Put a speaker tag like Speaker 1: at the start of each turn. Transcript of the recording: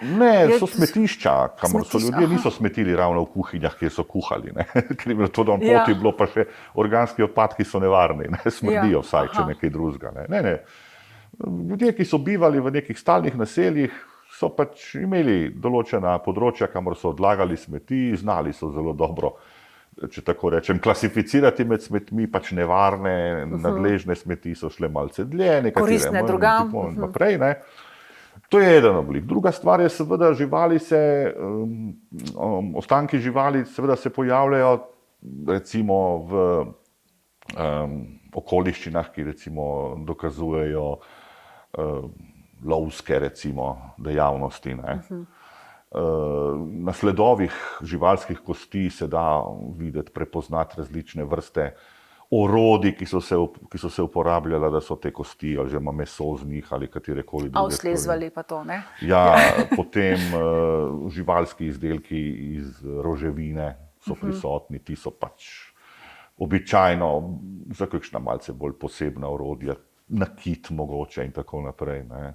Speaker 1: Ne, so smetišča, kamor so ljudje niso smetili ravno v kuhinjah, kjer so kuhali. Ker je bilo to dan poti, bilo pa še organski odpadki so nevarni, smrdijo vsaj, če nekaj drugega. Ne. Ljudje, ki so bivali v nekih stalnih naseljih, so pač imeli določena področja, kamor so odlagali smeti, znali so zelo dobro, če tako rečem, klasificirati med smetmi, pač nevarne, nadležne smeti so šle malce dlje,
Speaker 2: koristne drugam.
Speaker 1: Naprej, ne. To je eden oblik. Druga stvar je seveda ostanki živali seveda se pojavljajo recimo v okoliščinah, ki recimo dokazujejo lovske recimo dejavnosti. Na sledovih živalskih kosti se da videti, prepoznati različne vrste orodij, ki so se uporabljala, da so te kosti oziroma meso z njih ali katerekoli druge.
Speaker 2: Slezvali pa to, ne?
Speaker 1: Ja, potem živalski izdelki iz roževine so prisotni, ti so pač običajno za kakšna malce bolj posebna orodja, nakit mogoče in tako naprej. Ne.